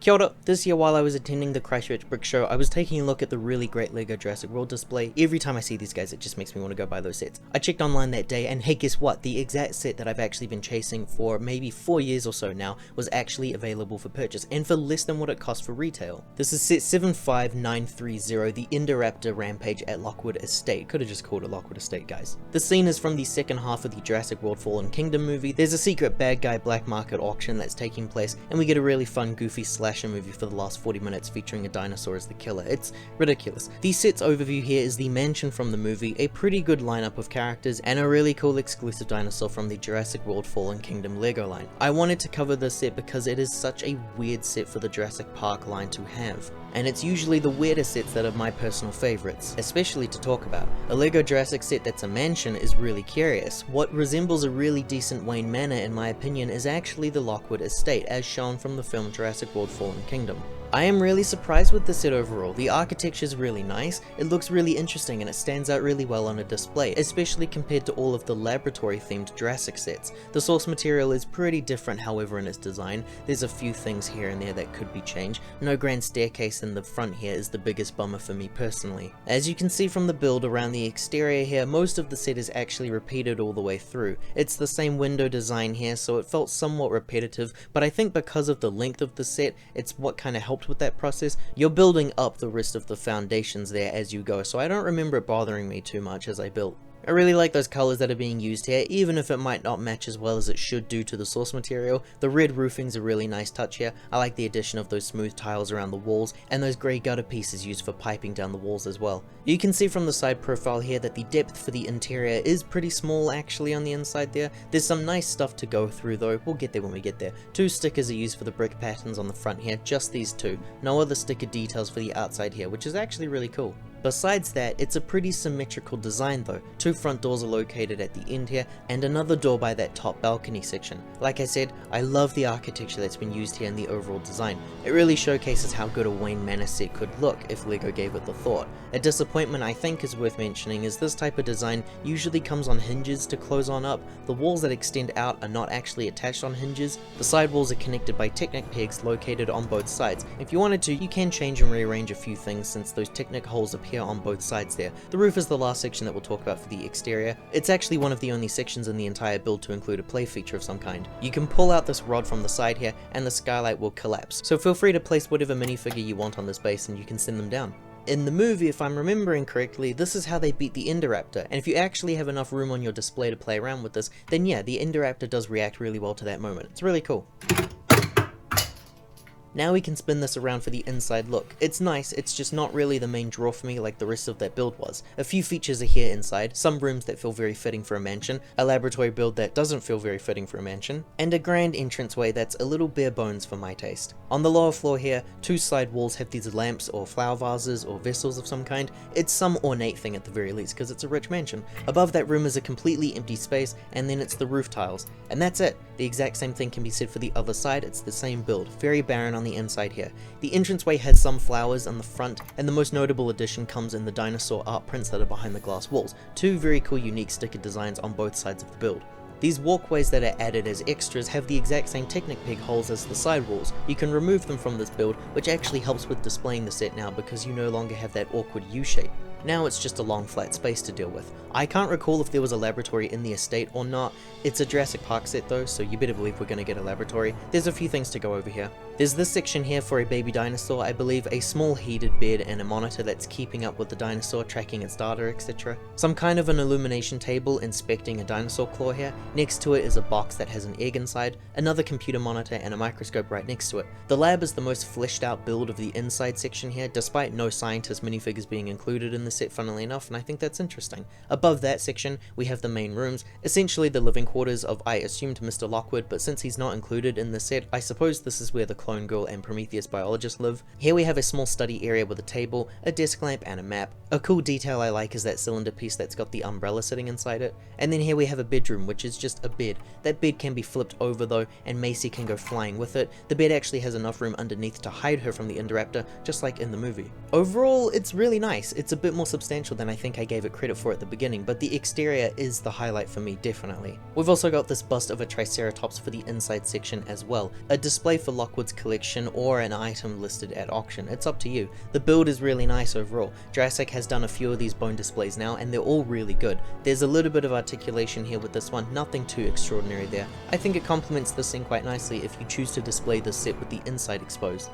Kia ora. This year while I was attending the Christchurch Brick Show, I was taking a look at the really great LEGO Jurassic World display. Every time I see these guys, it just makes me want to go buy those sets. I checked online that day, and hey, guess what? The exact set that I've actually been chasing for maybe 4 years or so now was actually available for purchase, and for less than what it cost for retail. This is set 75930, the Indoraptor Rampage at Lockwood Estate. Could have just called it Lockwood Estate, guys. The scene is from the second half of the Jurassic World Fallen Kingdom movie. There's a secret bad guy black market auction that's taking place, and we get a really fun, goofy slasher movie for the last 40 minutes featuring a dinosaur as the killer. It's ridiculous. The set's overview here is the mansion from the movie, a pretty good lineup of characters, and a really cool exclusive dinosaur from the Jurassic World Fallen Kingdom LEGO line. I wanted to cover this set because it is such a weird set for the Jurassic Park line to have, and it's usually the weirder sets that are my personal favorites, especially to talk about. A LEGO Jurassic set that's a mansion is really curious. What resembles a really decent Wayne Manor in my opinion is actually the Lockwood Estate, as shown from the film Jurassic World Fallen Kingdom. I am really surprised with the set overall. The architecture is really nice, it looks really interesting, and it stands out really well on a display, especially compared to all of the laboratory themed Jurassic sets. The source material is pretty different however in its design. There's a few things here and there that could be changed. No grand staircase in the front here is the biggest bummer for me personally. As you can see from the build around the exterior here, most of the set is actually repeated all the way through. It's the same window design here, so it felt somewhat repetitive, but I think because of the length of the set, it's what kind of helped with that process. You're building up the rest of the foundations there as you go, so I don't remember it bothering me too much as I built. I really like those colours that are being used here, even if it might not match as well as it should do to the source material. The red roofing's a really nice touch here. I like the addition of those smooth tiles around the walls, and those grey gutter pieces used for piping down the walls as well. You can see from the side profile here that the depth for the interior is pretty small actually on the inside there. There's some nice stuff to go through though, we'll get there when we get there. 2 stickers are used for the brick patterns on the front here, just these 2. No other sticker details for the outside here, which is actually really cool. Besides that, it's a pretty symmetrical design though. 2 front doors are located at the end here, and another door by that top balcony section. Like I said, I love the architecture that's been used here in the overall design. It really showcases how good a Wayne Manor set could look if LEGO gave it the thought. A disappointment I think is worth mentioning is this type of design usually comes on hinges to close on up. The walls that extend out are not actually attached on hinges. The side walls are connected by Technic pegs located on both sides. If you wanted to, you can change and rearrange a few things since those Technic holes appear on both sides there. The roof is the last section that we'll talk about for the exterior. It's actually one of the only sections in the entire build to include a play feature of some kind. You can pull out this rod from the side here and the skylight will collapse, so feel free to place whatever minifigure you want on this base and you can send them down. In the movie, if I'm remembering correctly, this is how they beat the Indoraptor, and if you actually have enough room on your display to play around with this, then yeah, the Indoraptor does react really well to that moment. It's really cool. Now we can spin this around for the inside look. It's nice, it's just not really the main draw for me like the rest of that build was. A few features are here inside, some rooms that feel very fitting for a mansion, a laboratory build that doesn't feel very fitting for a mansion, and a grand entranceway that's a little bare bones for my taste. On the lower floor here, 2 side walls have these lamps or flower vases or vessels of some kind. It's some ornate thing at the very least because it's a rich mansion. Above that room is a completely empty space, and then it's the roof tiles. And that's it. The exact same thing can be said for the other side. It's the same build, very barren on the inside here. The entranceway has some flowers on the front, and the most notable addition comes in the dinosaur art prints that are behind the glass walls. 2 very cool unique sticker designs on both sides of the build. These walkways that are added as extras have the exact same Technic peg holes as the side walls. You can remove them from this build, which actually helps with displaying the set now because you no longer have that awkward U-shape. Now it's just a long flat space to deal with. I can't recall if there was a laboratory in the estate or not. It's a Jurassic Park set though, so you better believe we're going to get a laboratory. There's a few things to go over here. There's this section here for a baby dinosaur, I believe a small heated bed and a monitor that's keeping up with the dinosaur, tracking its data, etc. Some kind of an illumination table inspecting a dinosaur claw here. Next to it is a box that has an egg inside, another computer monitor and a microscope right next to it. The lab is the most fleshed out build of the inside section here, despite no scientist minifigures being included in the set funnily enough, and I think that's interesting. Above that section, we have the main rooms, essentially the living quarters of I assumed Mr. Lockwood, but since he's not included in the set, I suppose this is where the clone girl and Prometheus biologist live. Here we have a small study area with a table, a desk lamp and a map. A cool detail I like is that cylinder piece that's got the umbrella sitting inside it. And then here we have a bedroom, which is just a bed. That bed can be flipped over though, and Maisie can go flying with it. The bed actually has enough room underneath to hide her from the Indoraptor, just like in the movie. Overall, it's really nice. It's a bit more more substantial than I think I gave it credit for at the beginning, but the exterior is the highlight for me, definitely. We've also got this bust of a Triceratops for the inside section as well, a display for Lockwood's collection or an item listed at auction, it's up to you. The build is really nice overall. Jurassic has done a few of these bone displays now and they're all really good. There's a little bit of articulation here with this one, nothing too extraordinary there. I think it complements the scene quite nicely if you choose to display this set with the inside exposed.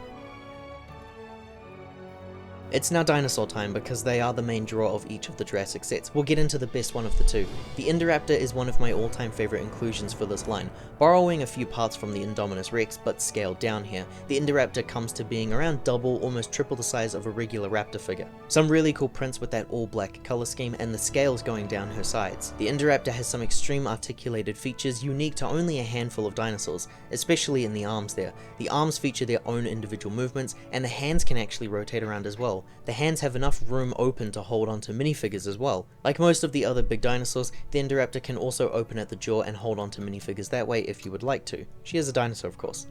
It's now dinosaur time because they are the main draw of each of the Jurassic sets. We'll get into the best one of the two. The Indoraptor is one of my all-time favourite inclusions for this line, borrowing a few parts from the Indominus Rex but scaled down here. The Indoraptor comes to being around double, almost triple the size of a regular raptor figure. Some really cool prints with that all-black colour scheme and the scales going down her sides. The Indoraptor has some extreme articulated features unique to only a handful of dinosaurs, especially in the arms there. The arms feature their own individual movements and the hands can actually rotate around as well. The hands have enough room open to hold onto minifigures as well. Like most of the other big dinosaurs, the Indoraptor can also open at the jaw and hold onto minifigures that way if you would like to. She is a dinosaur, of course.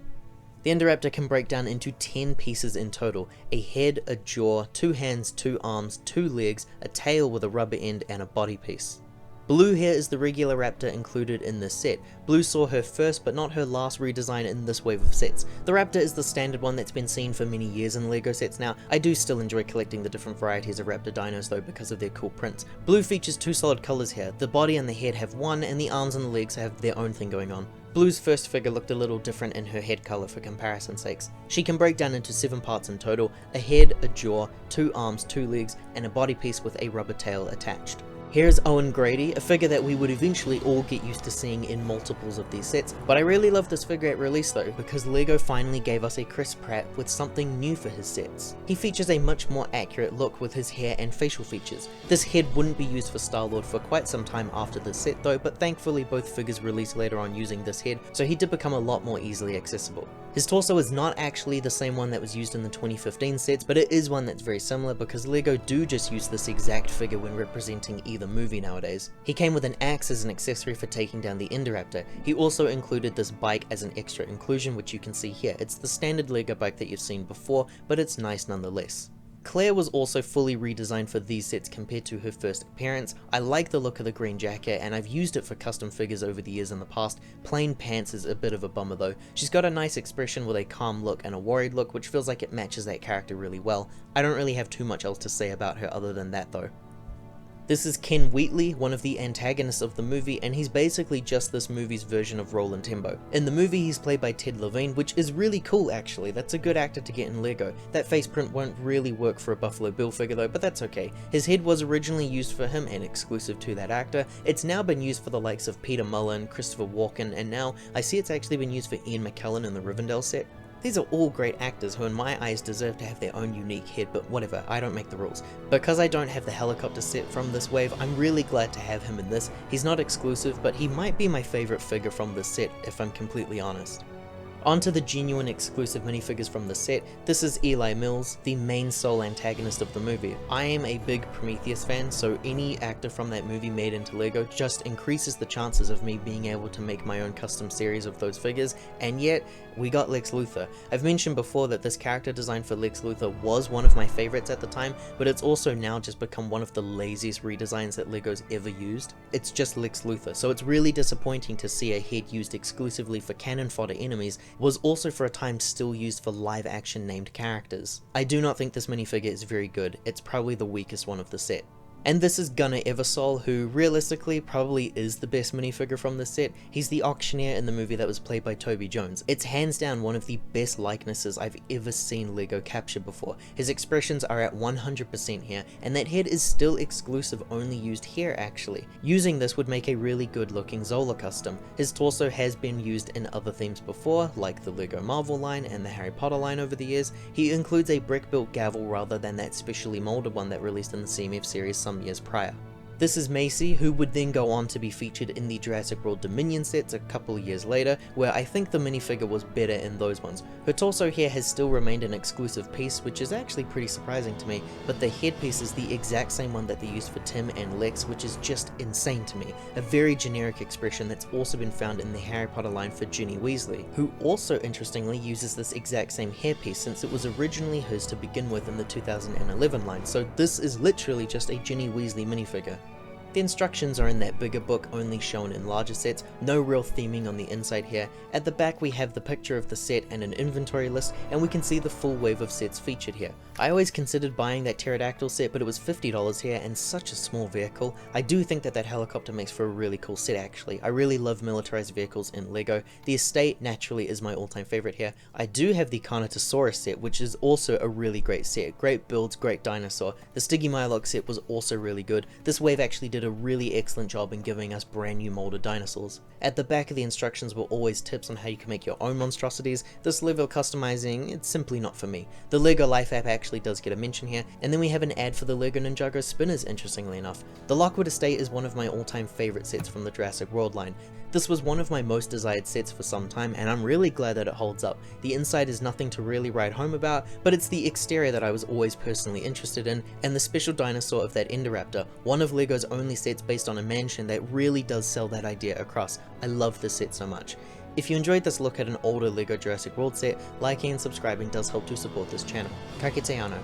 The Indoraptor can break down into 10 pieces in total: a head, a jaw, 2 hands, 2 arms, 2 legs, a tail with a rubber end, and a body piece. Blue here is the regular raptor included in this set. Blue saw her first but not her last redesign in this wave of sets. The raptor is the standard one that's been seen for many years in LEGO sets now. I do still enjoy collecting the different varieties of raptor dinos though because of their cool prints. Blue features 2 solid colours here. The body and the head have one and the arms and the legs have their own thing going on. Blue's first figure looked a little different in her head colour for comparison's sakes. She can break down into 7 parts in total: a head, a jaw, 2 arms, 2 legs, and a body piece with a rubber tail attached. Here's Owen Grady, a figure that we would eventually all get used to seeing in multiples of these sets, but I really love this figure at release though, because LEGO finally gave us a Chris Pratt with something new for his sets. He features a much more accurate look with his hair and facial features. This head wouldn't be used for Star-Lord for quite some time after this set though, but thankfully both figures released later on using this head, so he did become a lot more easily accessible. His torso is not actually the same one that was used in the 2015 sets, but it is one that's very similar because LEGO do just use this exact figure when representing either movie nowadays. He came with an axe as an accessory for taking down the Indoraptor. He also included this bike as an extra inclusion, which you can see here. It's the standard LEGO bike that you've seen before, but it's nice nonetheless. Claire was also fully redesigned for these sets compared to her first appearance. I like the look of the green jacket and I've used it for custom figures over the years in the past. Plain pants is a bit of a bummer though. She's got a nice expression with a calm look and a worried look, which feels like it matches that character really well. I don't really have too much else to say about her other than that though. This is Ken Wheatley, one of the antagonists of the movie, and he's basically just this movie's version of Roland Tembo. In the movie he's played by Ted Levine, which is really cool actually. That's a good actor to get in LEGO. That face print won't really work for a Buffalo Bill figure though, but that's okay. His head was originally used for him and exclusive to that actor. It's now been used for the likes of Peter Mullen, Christopher Walken, and now I see it's actually been used for Ian McKellen in the Rivendell set. These are all great actors who in my eyes deserve to have their own unique head, but whatever, I don't make the rules. Because I don't have the helicopter set from this wave, I'm really glad to have him in this. He's not exclusive, but he might be my favourite figure from this set, if I'm completely honest. Onto the genuine exclusive minifigures from the set. This is Eli Mills, the main sole antagonist of the movie. I am a big Prometheus fan, so any actor from that movie made into LEGO just increases the chances of me being able to make my own custom series of those figures, and yet we got Lex Luthor. I've mentioned before that this character design for Lex Luthor was one of my favorites at the time, but it's also now just become one of the laziest redesigns that LEGO's ever used. It's just Lex Luthor, so it's really disappointing to see a head used exclusively for cannon fodder enemies was also for a time still used for live action named characters. I do not think this minifigure is very good. It's probably the weakest one of the set. And this is Gunnar Eversol, who realistically probably is the best minifigure from the set. He's the auctioneer in the movie that was played by Toby Jones. It's hands down one of the best likenesses I've ever seen LEGO capture before. His expressions are at 100% here, and that head is still exclusive, only used here actually. Using this would make a really good looking Zola custom. His torso has been used in other themes before, like the LEGO Marvel line and the Harry Potter line over the years. He includes a brick built gavel rather than that specially molded one that released in the CMF series some years prior. This is Maisie, who would then go on to be featured in the Jurassic World Dominion sets a couple years later, where I think the minifigure was better in those ones. Her torso here has still remained an exclusive piece, which is actually pretty surprising to me, but the headpiece is the exact same one that they used for Tim and Lex, which is just insane to me. A very generic expression that's also been found in the Harry Potter line for Ginny Weasley, who also interestingly uses this exact same hairpiece since it was originally hers to begin with in the 2011 line, so this is literally just a Ginny Weasley minifigure. The instructions are in that bigger book, only shown in larger sets, no real theming on the inside here. At the back we have the picture of the set and an inventory list, and we can see the full wave of sets featured here. I always considered buying that pterodactyl set, but it was $50 here and such a small vehicle. I do think that that helicopter makes for a really cool set actually. I really love militarized vehicles in LEGO. The estate naturally is my all-time favorite here. I do have the Carnotaurus set, which is also a really great set. Great builds, great dinosaur. The Stygimoloch set was also really good. This wave actually did a really excellent job in giving us brand new molded dinosaurs. At the back of the instructions were always tips on how you can make your own monstrosities. This level of customizing, it's simply not for me. The LEGO Life app actually does get a mention here, and then we have an ad for the LEGO Ninjago spinners interestingly enough. The Lockwood estate is one of my all-time favorite sets from the Jurassic World line. This was one of my most desired sets for some time, and I'm really glad that it holds up. The inside is nothing to really write home about, but it's the exterior that I was always personally interested in, and the special dinosaur of that Indoraptor, one of LEGO's only sets based on a mansion that really does sell that idea across. I love this set so much. If you enjoyed this look at an older LEGO Jurassic World set, liking and subscribing does help to support this channel. Ka kite anō.